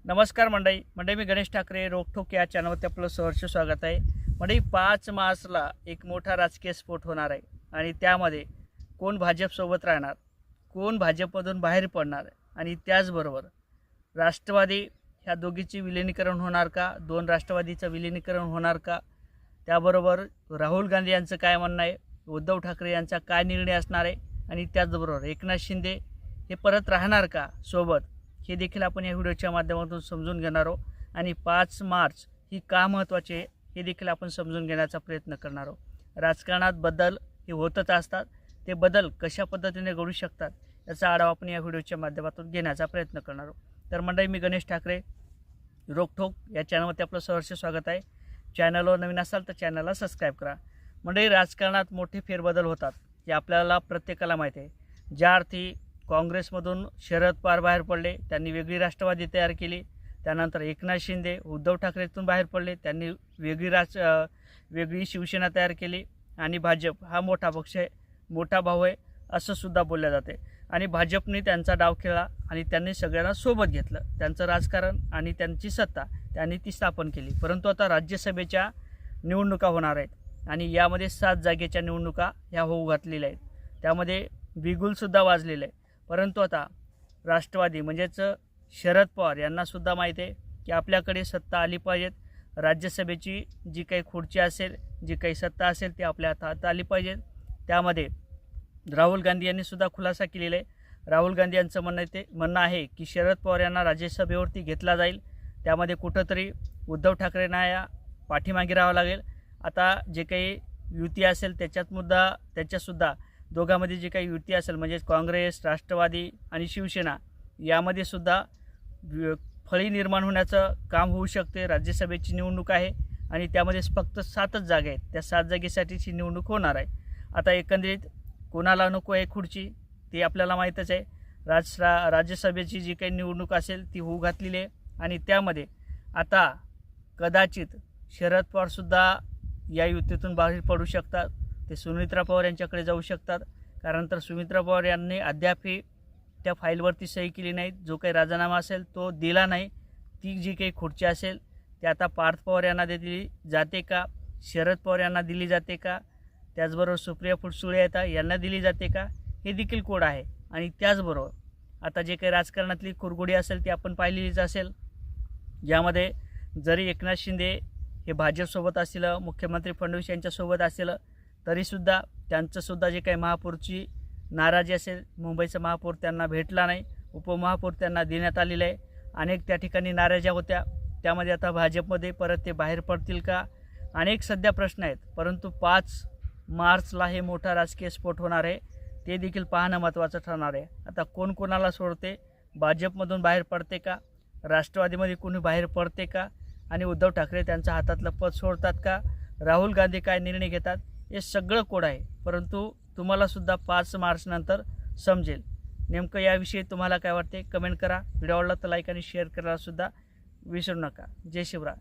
नमस्कार मंडळी मी गणेश ठाकरे रोखोक या चॅनलवरती आपलं सहर्ष स्वागत आहे। मंडळी 5 मार्चला एक मोठा राजकीय स्फोट होणार आहे आणि त्यामध्ये कोण भाजपसोबत राहणार, कोण भाजपमधून बाहेर पडणार आणि त्याचबरोबर राष्ट्रवादी ह्या दोघींची विलीनीकरण होणार का, दोन राष्ट्रवादीचं विलीनीकरण होणार का, त्याबरोबर राहुल गांधी यांचं काय म्हणणं आहे, उद्धव ठाकरे यांचा काय निर्णय असणार आहे आणि त्याचबरोबर एकनाथ शिंदे हे परत राहणार का सोबत, हे देखील आपण या व्हिडिओच्या माध्यमातून समजून घेणार आहोत। आणि 5 मार्च ही का महत्त्वाची आहे हे देखील आपण समजून घेण्याचा प्रयत्न करणार आहोत। राजकारणात बदल हे होतच असतात, ते बदल कशा पद्धतीने घडू शकतात याचा आढावा आपण या व्हिडिओच्या माध्यमातून घेण्याचा प्रयत्न करणार आहोत। तर मंडळी, मी गणेश ठाकरे रोखोक या चॅनलवरती आपलं सहर्ष स्वागत आहे। चॅनलवर नवीन असाल तर चॅनलला सबस्क्राईब करा। मंडळी, राजकारणात मोठे फेरबदल होतात हे आपल्याला प्रत्येकाला माहिती आहे। ज्या अर्थी काँग्रेसमधून शरद पवार बाहेर पडले, त्यांनी वेगळी राष्ट्रवादी तयार केली। त्यानंतर एकनाथ शिंदे उद्धव ठाकरेतून बाहेर पडले, त्यांनी वेगळी शिवसेना तयार केली आणि भाजप हा मोठा पक्ष आहे, मोठा भाऊ आहे असं सुद्धा बोलले जाते। आणि भाजपने त्यांचा डाव खेळला आणि त्यांनी सगळ्यांना सोबत घेतलं, त्यांचं राजकारण आणि त्यांची सत्ता त्यांनी ती स्थापन केली। परंतु आता राज्यसभेच्या निवडणुका होणार आहेत आणि यामध्ये 7 जागेच्या निवडणुका ह्या होऊ घातलेल्या आहेत, त्यामध्ये बिगुलसुद्धा वाजलेलं आहे। परंतु आता राष्ट्रवादी म्हणजेच शरद पवार यांनासुद्धा माहिती आहे की आपल्याकडे सत्ता आली पाहिजेत, राज्यसभेची जी काही खुर्ची असेल, जी काही सत्ता असेल ती आपल्या हातात आली पाहिजे। त्यामध्ये राहुल गांधी यांनीसुद्धा खुलासा केलेला आहे। राहुल गांधी यांचं म्हणणं आहे की शरद पवार यांना राज्यसभेवरती घेतला जाईल, त्यामध्ये कुठंतरी उद्धव ठाकरेंना या पाठीमागे राहावं लागेल। आता जे काही युती असेल त्याच्यासुद्धा दोघांमध्ये जे काही युती असेल म्हणजे काँग्रेस, राष्ट्रवादी आणि शिवसेना यामध्ये सुद्धा फळी निर्माण होण्याचं काम होऊ शकते। राज्यसभेची निवडणूक आहे आणि त्यामध्ये फक्त 7च जागा आहेत, त्या 7 जागेसाठीची निवडणूक होणार आहे। आता एकंदरीत कोणाला नको आहे खुर्ची ते आपल्याला माहीतच आहे। राज्यसभेची जी काही निवडणूक असेल ती होऊ घातलेली आहे आणि त्यामध्ये आता कदाचित शरद पवारसुद्धा या युतीतून बाहेर पडू शकतात, ते सुमित्रा पवार यांच्याकडे जाऊ शकतात। कारण तर सुमित्रा पवार यांनी अद्यापही त्या फाईलवरती सही केली नाही, जो काही राजीनामा असेल तो दिला नाही। ती जी काही खुर्ची असेल ती आता पार्थ पवार यांना दिली जाते का, शरद पवार यांना दिली जाते का, त्याचबरोबर सुप्रिया फुलसुळे यांना दिली जाते का, हे देखील कोड आहे। आणि त्याचबरोबर आता जे काही राजकारणातली कुरघोडी असेल ती आपण पाहिलेलीच असेल, ज्यामध्ये जरी एकनाथ शिंदे हे भाजपसोबत असलं, मुख्यमंत्री फडणवीस यांच्यासोबत असलं, तरीसुद्धा त्यांचंसुद्धा जे काही महापौरची नाराजी असेल, मुंबईचा महापौर त्यांना भेटला नाही, उपमहापौर त्यांना देण्यात आलेलं आहे। अनेक त्या ठिकाणी नाराज्या होत्या, त्यामध्ये आता भाजपमध्ये परत ते बाहेर पडतील का, अनेक सध्या प्रश्न आहेत। परंतु 5 मार्चला हे मोठा राजकीय स्फोट होणार आहे, ते देखील पाहणं महत्त्वाचं ठरणार आहे। आता कोण कोणाला सोडते, भाजपमधून बाहेर पडते का, राष्ट्रवादीमध्ये कोणी बाहेर पडते का, आणि उद्धव ठाकरे त्यांच्या हातातलं पद सोडतात का, राहुल गांधी काय निर्णय घेतात, हे सगळं कोड आहे। परंतु तुम्हालासुद्धा 5 मार्च नंतर समजेल नेमकं याविषयी तुम्हाला काय वाटते, कमेंट करा। व्हिडिओ आवडला तर लाईक आणि शेअर करायलासुद्धा विसरू नका। जय शिवराय।